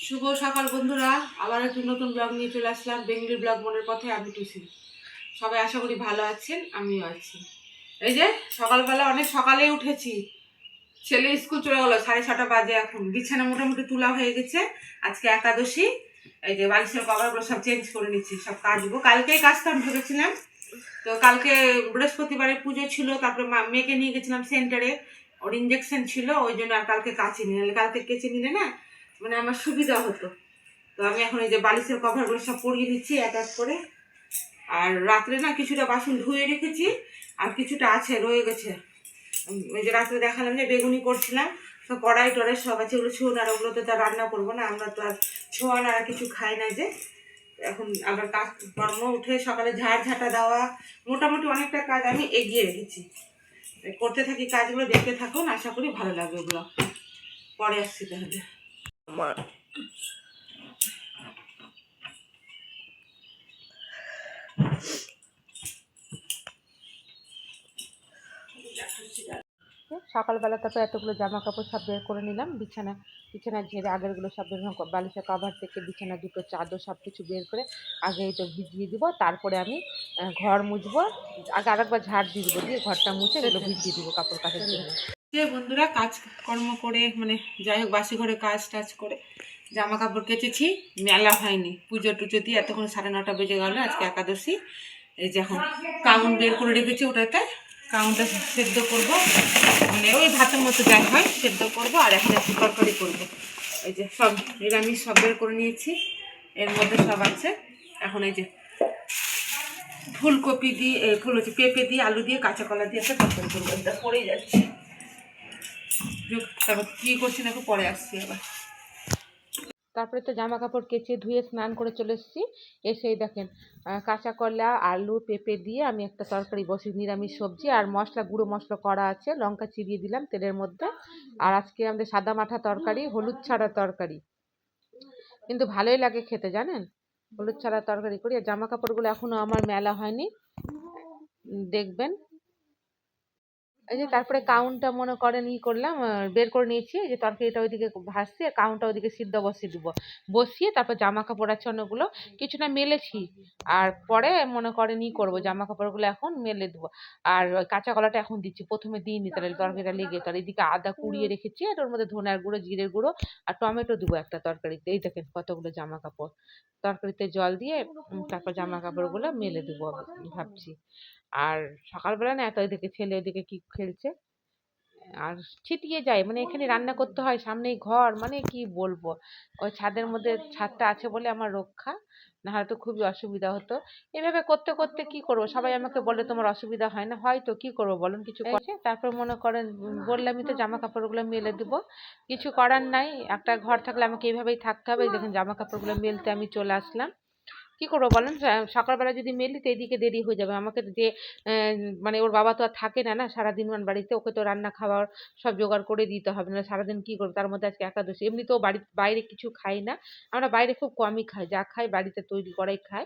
শুভ সকাল বন্ধুরা, আবার একটি নতুন ব্লগ নিয়ে চলে আসলাম। বেঙ্গলি ব্লগ মনের পথে আমি টুসি। সবাই আশা করি ভালো আছেন, আমিও আছি। এই যে সকালবেলা অনেক সকালেই উঠেছি। ছেলে স্কুল চলে গেলো, 6:30 বাজে। এখন বিছানা মোটামুটি তোলা হয়ে গেছে। আজকে একাদশী। এই যে বালিশের কভারগুলো সব চেঞ্জ করে নিচ্ছি, সব কাচবো। কালকেই কাচতাম ভেবেছিলাম, তো কালকে বৃহস্পতিবারে পুজো ছিল, তারপরে মেয়েকে নিয়ে গেছিলাম সেন্টারে, ওর ইঞ্জেকশন ছিল, ওই জন্য আর কালকে কাচিনি। নাহলে কালকে কেচে নিলে না মানে আমার সুবিধা হতো। তো আমি এখন এই যে বালিশের কভারগুলো সব পরিয়ে দিচ্ছি এক এক করে। আর রাত্রে না কিছুটা বাসন ধুয়ে রেখেছি, আর কিছুটা আছে রয়ে গেছে। ওই যে রাত্রে দেখালাম যে বেগুনি করছিলাম, সব কড়াই টড়াই সব আছে, ওগুলো ছোঁয়া আর ওগুলো তো আর রান্না করবো না, আমরা তো আর ছোঁয়া আর কিছু খাই না। যে এখন আবার কাজ কর্ম উঠে সকালে ঝাড় ঝাঁটা দেওয়া, মোটামুটি অনেকটা কাজ আমি এগিয়ে রেখেছি। করতে থাকি কাজগুলো, দেখতে থাকুন, আশা করি ভালো লাগবে। ওগুলো পরে আসছি তাহলে। সকালবেলা তারপর এতগুলো জামা কাপড় সব বের করে নিলাম, বিছানা ঝেড়ে আগেরগুলো সব বের, বালিশের কভার থেকে বিছানা দুটো চাদর সব কিছু বের করে আগে এটা ভিজিয়ে দিব। তারপরে আমি ঘর মুছবো, আগে আরেকবার ঝাড় দিয়ে দিব, দিয়ে ঘরটা মুছে এগুলো ভিজিয়ে দিব কাপড় কাচার জন্য। যে বন্ধুরা কাজকর্ম করে মানে যাই হোক বাসি ঘরে কাজ টাজ করে জামা কাপড় কেচেছি, মেলা হয়নি। পুজো টুজো দিয়ে এতক্ষণ 9:30 বেজে গেল। আজকে একাদশী। এই যে এখন কাউন বের করে রেখেছি, ওটাতে কাউনটা সেদ্ধ করব, মানে ওই ভাতের মতো যাই হয় সেদ্ধ করবো, আর একটা তরকারি করবো। এই যে সব নিরামিষ সব বের করে নিয়েছি, এর মধ্যে সব আছে। এখন এই যে ফুলকপি দিয়ে পেঁপে দিয়ে আলু দিয়ে কাঁচা কলা দিয়ে একটা তরকারি করবো। এটা পরেই যাচ্ছি, তারপর কী করছি না পরে আসছি আবার। তারপরে তো জামা কাপড় কেচে ধুয়ে স্নান করে চলে এসেছি। এসেই দেখেন কাঁচা কলা আলু পেঁপে দিয়ে আমি একটা তরকারি বসি, নিরামিষ সবজি, আর মশলা গুঁড়ো মশলা করা আছে, লঙ্কা চিবিয়ে দিলাম তেলের মধ্যে। আর আজকে আমাদের সাদা মাঠা তরকারি, হলুদ ছাড়া তরকারি, কিন্তু ভালোই লাগে খেতে জানেন। হলুদ ছাড়া তরকারি করি। আর জামা কাপড়গুলো এখনো আমার মেলা হয়নি, দেখবেন। এই যে তারপরে কাউনটা মনে করেন করলাম, বের করে নিয়েছি। এই যে তরকারিটা ওইদিকে ভাসছে, কাউনটা ওইদিকে সিদ্ধ বসিয়ে দিব। বসিয়ে তারপর জামা কাপড় আছে অনেকগুলো, কিছুটা মেলেছি, আর পরে মনে করেন করবো জামা কাপড়গুলো এখন মেলে দেবো। আর ওই কাঁচা কলাটা এখন দিচ্ছি, প্রথমে দিইনি, তাহলে তরকারিটা লেগে। তার এদিকে আদা কুড়িয়ে রেখেছি, আর ওর মধ্যে ধনের গুঁড়ো জিরের গুঁড়ো আর টমেটো দিব একটা তরকারিতে। এই দেখেন কতগুলো জামা কাপড়, তরকারিতে জল দিয়ে তারপর জামা কাপড়গুলো মেলে দেবো ভাবছি। আর সকালবেলা না এত ওইদিকে ছেলে ওইদিকে কি খেলছে, আর ছিটিয়ে যায়, মানে এখানে রান্না করতে হয়, সামনেই ঘর, মানে কি বলবো। ওই ছাদের মধ্যে, ছাদটা আছে বলে আমার রক্ষা, না হলে তো খুবই অসুবিধা হতো। এভাবে করতে করতে কি করবো, সবাই আমাকে বলে তোমার অসুবিধা হয় না, হয়তো কি করবো বলুন, কিছু করছে। তারপর মনে করেন বললামই তো জামা কাপড়গুলো মেলে দেবো, কিছু করার নাই, একটা ঘর থাকলে আমাকে এইভাবেই থাকতে হবে। দেখেন জামা কাপড়গুলো মেলতে আমি চলে আসলাম। কি করবো বলেন, সকালবেলা যদি মেলি তো এদিকে দেরি হয়ে যাবে আমাকে যে মানে ওর বাবা তো আর থাকে না না সারাদিন বাড়িতে, ওকে তো রান্না খাবার সব জোগাড় করে দিতে হবে, না সারাদিন কি করবো। তার মধ্যে আজকে একাদশী, এমনিতেও বাইরে কিছু খাই না আমরা, বাইরে খুব কমই খাই, যা খাই বাড়িতে তৈরি করাই খাই।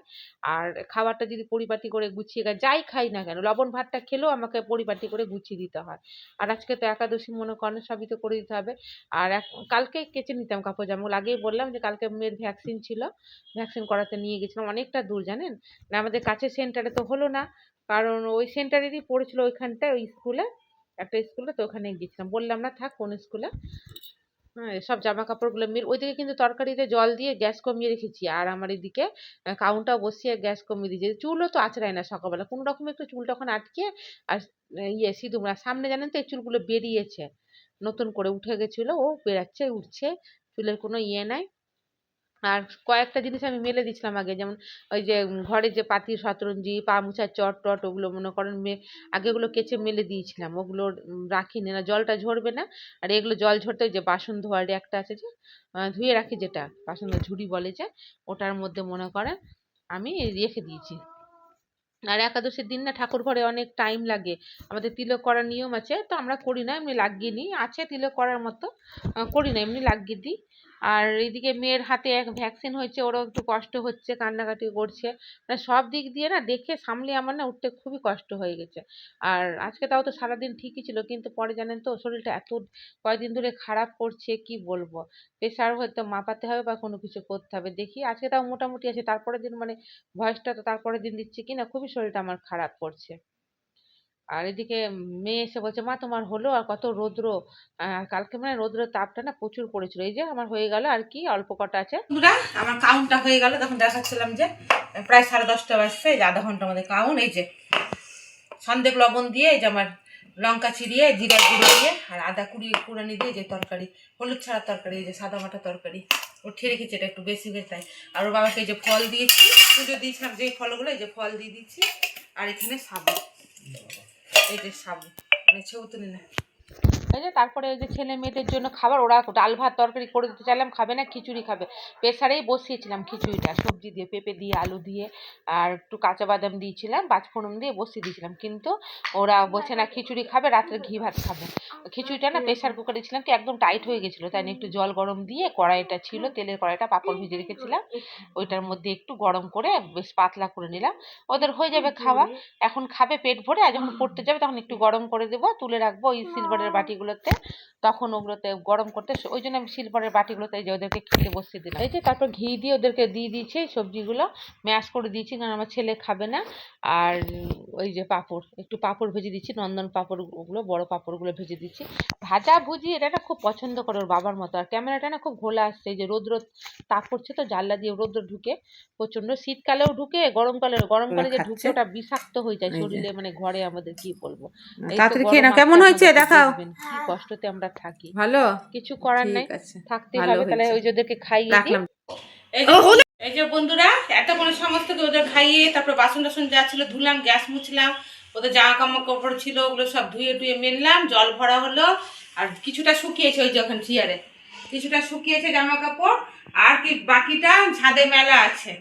আর খাবারটা যদি পরিপাটি করে গুছিয়ে খাই, যাই খাই না কেন, লবণ ভাতটা খেলেও আমাকে পরিপাটি করে গুছিয়ে দিতে হয়। আর আজকে তো একাদশী মনে করেন সবই তো করে দিতে হবে। আর কালকে কেচে নিতাম কাপড় জামা, আগেই বললাম যে কালকে মেয়ের ভ্যাকসিন ছিল, ভ্যাকসিন করাতে নিয়ে গেছিলাম, অনেকটা দূর জানেন। না আমাদের কাছের সেন্টারে তো হলো না, কারণ ওই সেন্টারেরই পড়েছিল ওইখানটায়, ওই স্কুলে, একটা স্কুলে, তো ওখানে গেছিলাম, বললাম না থাক কোন স্কুলে। হ্যাঁ, সব জামা কাপড়গুলো ওইদিকে কিন্তু তরকারিতে জল দিয়ে গ্যাস কমিয়ে রেখেছি, আর আমার এদিকে কাউন্টার বসিয়ে গ্যাস কমিয়ে দিয়েছি। চুলও তো আঁচড়ায় না সকালবেলা, কোনো রকম একটু চুল তখন আটকে, আর সিঁদুর সামনে জানেন তো এই চুলগুলো বেরিয়েছে, নতুন করে উঠে গেছিলো, ও বেরাচ্ছে উঠছে, চুলের কোনো নাই। আর কয়েকটা জিনিস আমি মেলে দিছিলাম আগে, যেমন ওই যে ঘরে যে পাতি শতরঞ্জি, পা মুছার চট টট, ওগুলো মনে করেন আগে ওগুলো কেচে মেলে দিয়েছিলাম, ওগুলো রাখিনি, না জলটা ঝরবে না। আর এগুলো জল ঝরতে ওই যে বাসন ধোয়ার একটা আছে যে ধুয়ে রাখি, যেটা বাসন ঝুড়ি বলে যে, ওটার মধ্যে মনে করেন আমি রেখে দিয়েছি। আর একাদশীর দিন না ঠাকুর ঘরে অনেক টাইম লাগে, আমাদের তিলক করার নিয়ম আছে, তো আমরা করি না, এমনি লাগিয়ে নিই, আছে তিলক করার মতো, করি না, এমনি লাগিয়ে দিই। আর এইদিকে মেয়ের হাতে এক ভ্যাকসিন হয়েছে, ওরও একটু কষ্ট হচ্ছে, কান্নাকাটি করছে। মানে সব দিক দিয়ে না দেখে সামলে আমার না উঠতে খুবই কষ্ট হয়ে গেছে। আর আজকে তাও তো সারাদিন ঠিকই ছিল, কিন্তু পরে জানেন তো শরীরটা এত কয়েকদিন ধরে খারাপ করছে কি বলবো। প্রেশার হয়তো মাপাতে হবে বা কোনো কিছু করতে হবে, দেখি। আজকে তাও মোটামুটি আছে, তারপরের দিন মানে ভয়েসটা তো তারপরের দিন দিচ্ছি কিনা, খুবই শরীরটা আমার খারাপ করছে। আর এদিকে মেয়ে এসে বলছে, মা তোমার হলো? আর কত রৌদ্র! কালকে মানে রৌদ্রের তাপটা না প্রচুর পড়েছিল। এই যে আমার হয়ে গেল আর কি, অল্প কটা আছে। বন্ধুরা, আমার কাউন্টটা হয়ে গেল, তখন দেখাচ্ছিলাম যে প্রায় 10:30 বাজছে। এই যে আধা ঘন্টার মধ্যে কাউন্ট। এই যে সন্দেক লবণ দিয়ে, এই যে আমার লঙ্কা চিরিয়ে, জিরা গুঁড়ো দিয়ে, আর আদা কুড়ানি দিয়ে যে তরকারি, হলুদ ছাড়া তরকারি, এই যে সাদা মাটা তরকারি ও ঠেয়ে রেখেছে, এটা একটু বেশি হয়ে তাই। আর ওর বাবাকে এই যে ফল দিয়েছি, পুজো দিয়েছিলাম যে ফলগুলো, এই যে ফল দিয়ে দিচ্ছি। আর এখানে সাবু, এই যে সাবু মানে ছেউতনি না। এই যে তারপরে ওই যে ছেলে মেয়েদের জন্য খাবার, ওরা ডাল ভাত তরকারি করে দিতে চাইলাম, খাবে না, খিচুড়ি খাবে। প্রেসারেই বসিয়েছিলাম খিচুড়িটা, সবজি দিয়ে, পেঁপে দিয়ে, আলু দিয়ে, আর একটু কাঁচা বাদাম দিয়েছিলাম, পাঁচফোড়ন দিয়ে বসিয়ে দিয়েছিলাম। কিন্তু ওরা বলছে না খিচুড়ি খাবে, রাত্রে ঘি ভাত খাবে। খিচুড়িটা না প্রেসার কুকারে ছিলাম কি একদম টাইট হয়ে গেছিলো, তাই না একটু জল গরম দিয়ে, কড়াইটা ছিল তেলের কড়াইটা, পাঁপড় ভেজে রেখেছিলাম, ওইটার মধ্যে একটু গরম করে বেশ পাতলা করে নিলাম। ওদের হয়ে যাবে খাওয়া, এখন খাবে পেট ভরে। আর যখন পড়তে যাবে তখন একটু গরম করে দেবো, তুলে রাখবো ওই সিলভারের বাটিগুলোতে, তখন ওগুলোতে গরম করতে, ওই জন্য আমি সিলভারের বাটিগুলোতে এই যে ওদেরকে খেতে বসিয়ে দিলাম। এই যে তারপর ঘি দিয়ে ওদেরকে দিয়ে দিয়েছি সবজিগুলো, ম্যাশ করে দিয়েছি, কারণ আমার ছেলে খাবে না। আর ওই যে পাঁপড়, একটু পাঁপড় ভেজে দিচ্ছি, নন্দন পাঁপড়, ওগুলো বড় পাঁপড়গুলো ভেজে দিচ্ছি। ভাজা ভুজি এটা না খুব পছন্দ করে ওর বাবার মতো। আর ক্যামেরাটা না খুব ঘোলা আসছে, এই যে রৌদ্র তাপ পড়ছে তো, জানলা দিয়ে রৌদ্র ঢুকে প্রচন্ড, শীতকালেও ঢুকে, গরমকালে যে ঢুকে ওটা বিষাক্ত হয়ে যায় শরীরে, মানে ঘরে আমাদের কি বলবো। তাড়াতাড়ি খেয়ে নাও, কেমন হয়েছে দেখাও। কি কষ্টতে আমরা থাকি, ভালো কিছু করার নাই, থাকতে হবে। তাহলে ওই যে ওদেরকে খাইয়ে দিই। এই যে বন্ধুরা, এতক্ষণ সমস্ত ওদের খাইয়ে তারপর বাসন টাসন যা ছিল ধুলাম, গ্যাস মুছলাম, ওদের জামা কাপড় ছিল ওগুলো সব ধুয়ে টুয়ে মেললাম, জল ভরা হলো। আর কিছুটা শুকিয়েছে ওই যখন চেয়ারে, কিছুটা শুকিয়েছে জামা কাপড়, আর কি বাকিটা ছাদে মেলা আছে।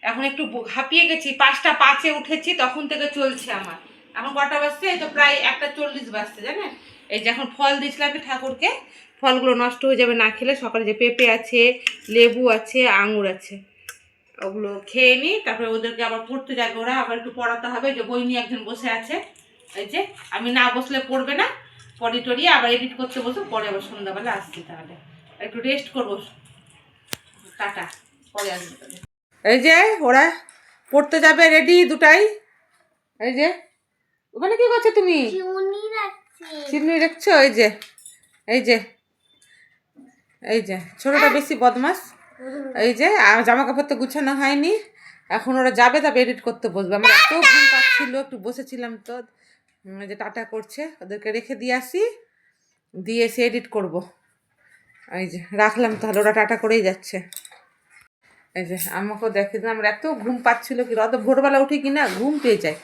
এখন একটু হাঁপিয়ে গেছি, 5:05 উঠেছি, তখন থেকে চলছে আমার। এখন কটা বাজছে? এই তো প্রায় 1:40 বাজছে, জানেন। এই যে এখন ফল দিয়েছিলাম ঠাকুরকে, ফলগুলো নষ্ট হয়ে যাবে না খেলে। সকালে যে পেঁপে আছে, লেবু আছে, আঙুর আছে, ওগুলো খেয়ে নিই, তারপরে ওদেরকে আবার পড়তে যাবে, ওরা আবার একটু পড়াতে হবে। যে বই নিয়ে একজন বসে আছে, এই যে আমি না বসলে পড়বে না, পড়ি টড়িয়ে আবার এডিট করতে বসে, পরে আবার সন্ধ্যাবেলা আসছি। তাহলে একটু রেস্ট করবো, টাটা, পরে আসবে। এই যে ওরা পড়তে যাবে, রেডি দুটাই। এই যে ওখানে কি করছো তুমি? চিমনি রাখছো? এই যে, এই যে, এই যে ছোটটা বেশি বদমাস। এই যে জামা কাপড় তো গুছানো হয়নি, এখন ওরা যাবে, তবে এডিট করতে বসবে। আমার এত ঘুম পাচ্ছিল, একটু বসেছিলাম তো, যে টাটা করছে, ওদেরকে রেখে দিয়ে আসি, দিয়ে এসে এডিট করব। এই যে রাখলাম, তাহলে ওরা টাটা করেই যাচ্ছে। এই যে আমাকেও দেখে দিলাম, আমার এত ঘুম পাচ্ছিল, কি অত ভোরবেলা উঠে কিনা ঘুম পেয়ে যায়।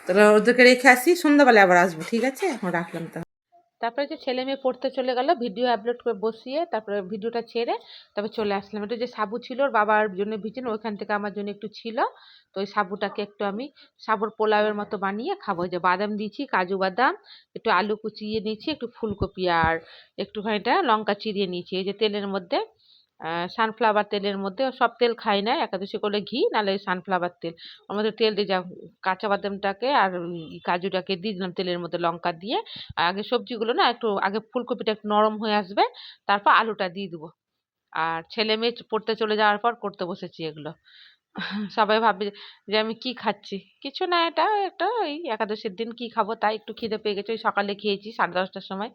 তাহলে ওদেরকে রেখে আসি, সন্ধ্যাবেলা আবার আসবো, ঠিক আছে? এখন রাখলাম। তারপরে যে ছেলে মেয়ে পড়তে চলে গেল, ভিডিও আপলোড করে বসিয়ে তারপরে ভিডিওটা ছেড়ে তারপরে চলে আসলাম। এটা যে সাবু ছিল ওর বাবার জন্য ভিজেন, ওইখান থেকে আমার জন্য একটু ছিল, তো ওই সাবুটাকে একটু আমি সাবুর পোলাওয়ের মতো বানিয়ে খাবো। যে বাদাম দিয়েছি, কাজু বাদাম, একটু আলু কুচিয়ে নিয়েছি, একটু ফুলকপি, আর একটুখানিটা লঙ্কা চিরিয়ে নিয়েছি। এই যে তেলের মধ্যে, সানফ্লাওয়ার তেলের মধ্যে, সব তেল খাই না, একাদশী করলে ঘি, নাহলে সানফ্লাওয়ার তেল। ওর মধ্যে তেল দিয়ে, যা কাঁচা বাদামটাকে আর কাজুটাকে দিয়ে দিলাম তেলের মধ্যে, লঙ্কা দিয়ে। আগে সবজিগুলো না একটু, আগে ফুলকপিটা একটু নরম হয়ে আসবে, তারপর আলুটা দিয়ে দেবো। আর ছেলে মেয়ে পড়তে চলে যাওয়ার পর করতে বসেছি এগুলো। সবাই ভাববে যে আমি কি খাচ্ছি, কিছু না, এটা একটা ওই একাদশীর দিন কি খাবো তাই একটু খিদে পেয়ে গেছে, ওই সকালে খেয়েছি 10:30টার সময়,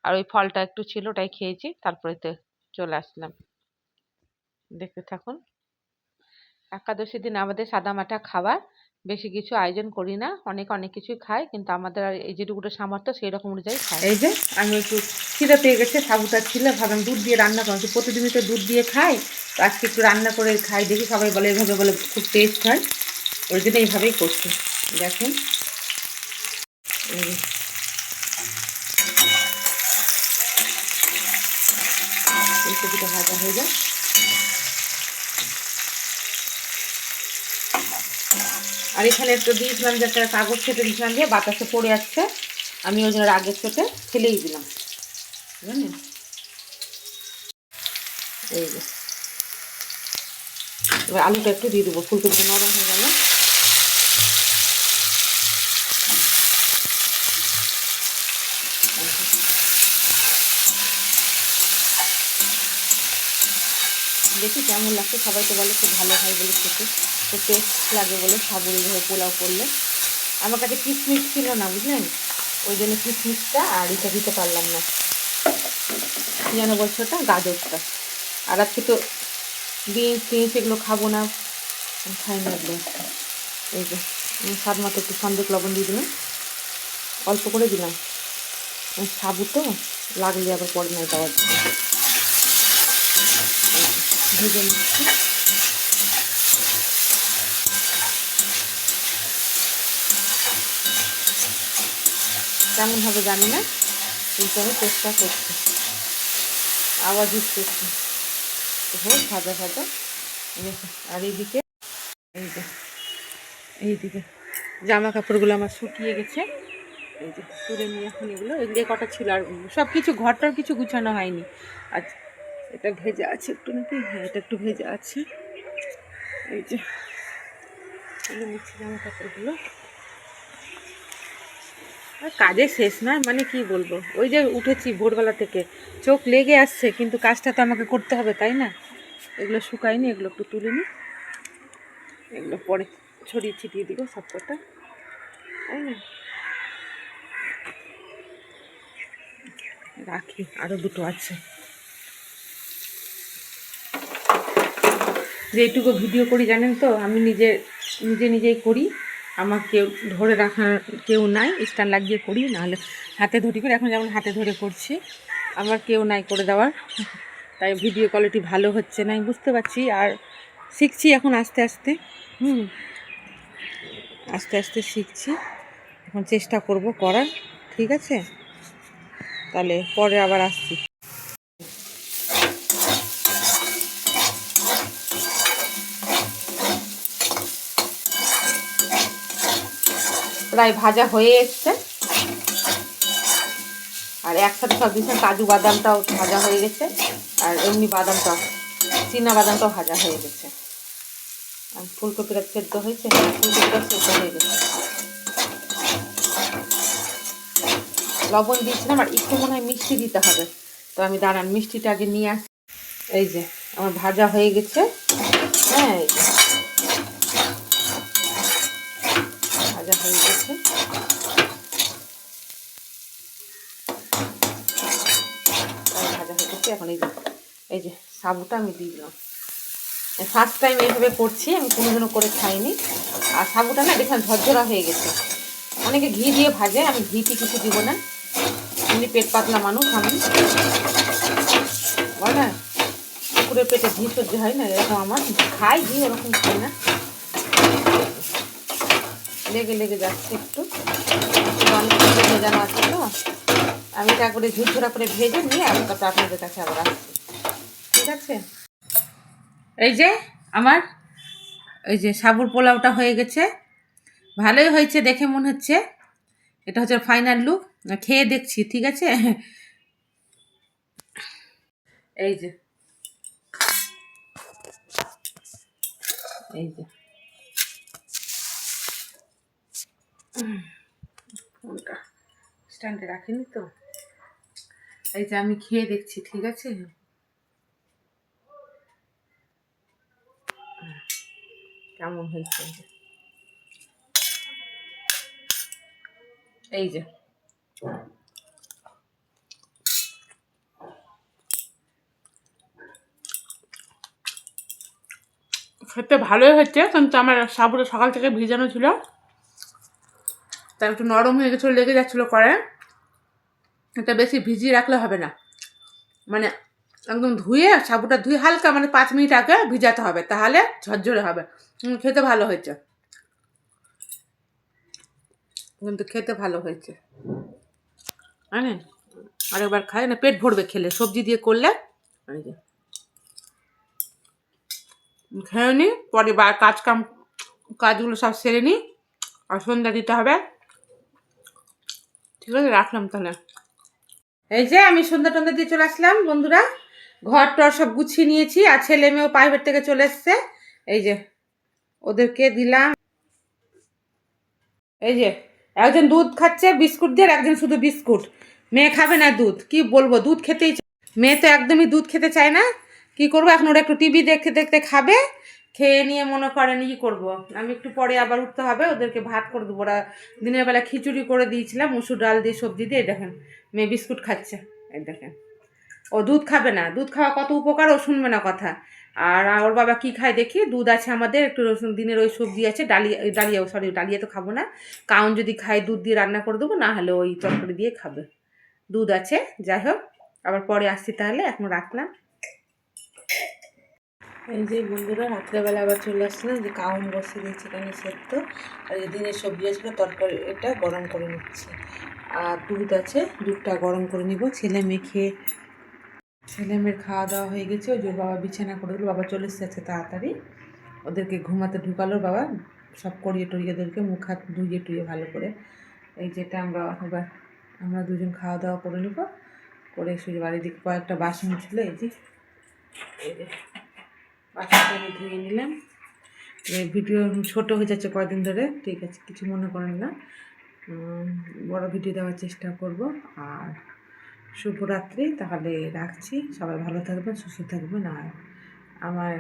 আর ওই ফলটা একটু ছিল ওটাই খেয়েছি, তারপরে তো চলে আসলাম। দেখতে থাকুন। একাদশীর দিন আমাদের সাদামাটা খাবার, বেশি কিছু আয়োজন করি না, অনেক কিছুই খাই, কিন্তু আমাদের আর এই যেটুকুটা সামর্থ্য সেই রকম অনুযায়ী খাই। এই যে আমি একটু খিদে পেয়ে গেছে, সাবুটা ছিল, ভাবলাম দুধ দিয়ে রান্না করছি, প্রতিদিনই তো দুধ দিয়ে খাই, তো আজকে একটু রান্না করে খাই, দেখি সবাই বলে এভাবে, বলে খুব টেস্ট হয়, ওই জন্য এইভাবেই করছি। দেখুন এই কপিটা ভাজা হয়ে যায়। আর এখানে একটু দিয়েছিলাম যে একটা কাগজ কেটে দিয়েছিলাম, দিয়ে বাতাসে পড়ে যাচ্ছে, আমি ওই জন্য আগের চোটে ফেলেই দিলাম, জানেন। এই যে এবার আলুটা একটু দিয়ে দেবো, ফুলকপিটা নরম হয়ে গেল। দেখি কেমন লাগছে, সবাই তো বলে খুব ভালো হয় বলে, খেতে খুব টেস্ট লাগে বলে সাবুর এইভাবে পোলাও করলে। আমার কাছে কিশমিশ ছিল না বুঝলেন, ওই জন্য কিশমিশটা আর এটা দিতে পারলাম না। কী যেন বলছো ওটা, গাজরটা। আর আজকে তো বিনস টিনস এগুলো খাবো না, খাই না এগুলো। এই যে স্বাদ মতো একটু সন্দেশ লবণ দিয়ে দিলাম, অল্প করে দিলাম, সাবু তো লাগলে আবার পরে না দেওয়ার জন্য। ভেজে নিচ্ছি। কেমন হবে জানি না, কিন্তু আমি চেষ্টা করছি, আওয়াজ করছি হোক ভাজা ভাজা। আর এইদিকে এইদিকে জামা কাপড়গুলো আমার শুকিয়ে গেছে, এই যে তুলে নিয়ে এখন এগুলো কটা ছিল, আর সব কিছু ঘরটার কিছু গুছানো হয়নি। আর এটা ভেজা আছে একটু নাকি, হ্যাঁ এটা একটু ভেজা আছে। এই যে তুলে নিচ্ছি জামা কাপড়গুলো। আর কাজে শেষ না, মানে কি বলবো, ওই যে উঠেছি ভোরবেলা থেকে, চোখ লেগে আসছে, কিন্তু কাজটা তো আমাকে করতে হবে তাই না। এগুলো শুকায়নি, এগুলো একটু তুলে নিই, এগুলো পরে ছড়িয়ে ছিটিয়ে দিব সব কটা, তাই না। রাখি, আরও দুটো আছে। যেটুকু ভিডিও করি জানেন তো, আমি নিজেই করি, আমার কেউ ধরে রাখার কেউ নাই, স্ট্যান্ড লাগিয়ে করি, নাহলে হাতে ধরি করে, এখন যেমন হাতে ধরে করছি, আমার কেউ নাই করে দেওয়ার, তাই ভিডিও কোয়ালিটি ভালো হচ্ছে না, আমি বুঝতে পারছি। আর শিখছি এখন আস্তে আস্তে, আস্তে আস্তে শিখছি, এখন চেষ্টা করব করার, ঠিক আছে। তাহলে পরে আবার আসছি। প্রায় ভাজা হয়ে এসছে, আর একসাথে সব দিচ্ছেন, কাজু বাদামটাও ভাজা হয়ে গেছে, আর এমনি বাদামটাও, চীনা বাদামটাও ভাজা হয়ে গেছে, আর ফুলকপিটা সেদ্ধ হয়েছে, ফুলকপিটা সেদ্ধ হয়ে গেছে। লবণ দিয়েছিলাম, আর একটু মনে হয় মিষ্টি দিতে হবে, তো আমি দাঁড়ান মিষ্টিটা আগে নিয়ে আসি। এই যে আমার ভাজা হয়ে গেছে, হ্যাঁ ভাজা হয়ে গেছে, ভাজা হয়ে গেছে। এখন এই যে সাবুটা আমি দিয়ে দিলাম, ফার্স্ট টাইম এইভাবে করছি, আমি কোনোদিনও করে খাইনি। আর সাবুটা না দেখেন ঝরঝরা হয়ে গেছে, অনেকে ঘি দিয়ে ভাজে, আমি ঘিটি কিছু দিব না, এমনি পেট পাতলা মানুষ আমি, বলে পুকুরের পেটে ঘি সহ্য হয় না, এরকম আমার খাই ঘি, ওরকম খাই না, লেগে যাচ্ছে একটু, অনেক ভেজানো আছে তো, আমি এটা করে ঝুরঝুরা করে ভেজে নিয়ে আমি তারপর আপনাদের কাছে আবার আসছি, ঠিক আছে। এই যে আমার এই যে সাবুর পোলাওটা হয়ে গেছে, ভালোই হয়েছে দেখে মনে হচ্ছে, এটা হচ্ছে ফাইনাল লুক, খেয়ে দেখছি, ঠিক আছে। এই যে ফোনটা স্ট্যান্ডে রাখিনি তো, এই যে আমি খেয়ে দেখছি, ঠিক আছে, কেমন হয়েছে। এই যে খেতে ভালোই হচ্ছে, কিন্তু আমার সাবুটা সকাল থেকে ভিজানো ছিল, তার একটু নরম হয়ে গেছিলো, লেগে যাচ্ছিলো করে, এটা বেশি ভিজিয়ে রাখলে হবে না, মানে একদম ধুয়ে সাবুটা ধুয়ে হালকা, মানে 5 মিনিট আগে ভিজাতে হবে, তাহলে ঝরঝরে হবে, খেতে ভালো হয়েছে, কিন্তু খেতে ভালো হয়েছে, জানেন, আরেকবার খাই না, পেট ভরবে খেলে, সবজি দিয়ে করলে। খেয়ে নি, পরে বা কাজগুলো সব সেরে নিই, আর সন্ধ্যা দিতে হবে, ঠিক আছে, রাখলাম তাহলে। এই যে আমি সন্ধ্যা টন্ধা দিয়ে চলে আসলাম বন্ধুরা, ঘর টর সব গুছিয়ে নিয়েছি, আর ছেলে মেয়েও প্রাইভেট থেকে চলে এসছে। এই যে ওদেরকে দিলাম। এই যে একজন দুধ খাচ্ছে বিস্কুট দিয়ে, একজন শুধু বিস্কুট। মেয়ে খাবে না দুধ, কি বলবো, দুধ খেতেই মেয়ে তো একদমই দুধ খেতে চায় না। কি করবো এখন, ওরা একটু টিভি দেখতে দেখতে খাবে, খেয়ে নিয়ে মনে করেন কি করবো, আমি একটু পরে আবার উঠতে হবে, ওদেরকে ভাত করে দেবো। ওরা দিনের বেলা খিচুড়ি করে দিয়েছিলাম মুসুর ডাল দিয়ে সবজি দিয়ে। এই দেখেন মেয়ে বিস্কুট খাচ্ছে, এই দেখেন। ও দুধ খাবে না, দুধ খাওয়া কত উপকার, ও শুনবে না কথা। আর ওর বাবা কি খায় দেখি, দুধ আছে আমাদের একটু, রসুন দিনের ওই সবজি আছে, ডালিয়া সরি ডালিয়া তো খাবো না, কাউন যদি খায় দুধ দিয়ে রান্না করে দেবো, না হলে ওই তরকারি দিয়ে খাবে। দুধ আছে, যাই হোক আবার পরে আসছি, তাহলে এখন রাখলাম। এই যে বন্ধুরা রাত্রেবেলা আবার চলে আসলাম, যে কাউন বসিয়ে দিয়েছি এখানে সেদ্ধ, আর এই দিনের সবজি আছে তরকারি, এটা গরম করে নিচ্ছি। আর দুধ আছে, দুধটা গরম করে নিব। ছেলে মেয়ের খাওয়া দাওয়া হয়ে গেছে, ওই যে বাবা বিছানা করে দিল, বাবা চলে এসেছে তাড়াতাড়ি, ওদেরকে ঘুমাতে ঢুকালো বাবা, সব করিয়ে টরিয়ে ওদেরকে মুখ হাত ধুইয়ে টুইয়ে ভালো করে। এই যেটা আমরা দুজন খাওয়া দাওয়া করে নিব, করে শুয়ে বাড়ির দিকে কয়েকটা বাসন ছিল, এই যে বাসনটা আমি ধুয়ে নিলাম। ভিডিও ছোট হয়ে যাচ্ছে কয়েকদিন ধরে, ঠিক আছে কিছু মনে করেন না, বড় ভিডিও দেওয়ার চেষ্টা করব। আর শুভরাত্রি, তাহলে রাখছি, সবাই ভালো থাকবেন, সুস্থ থাকবেন। আর আমার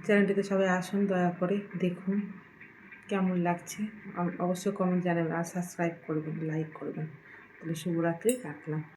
চ্যানেলটিতে সবাই আসুন, দয়া করে দেখুন কেমন লাগছে, অবশ্যই কমেন্ট জানাবেন, আর সাবস্ক্রাইব করবেন, লাইক করবেন। তাহলে শুভরাত্রি, রাখলাম।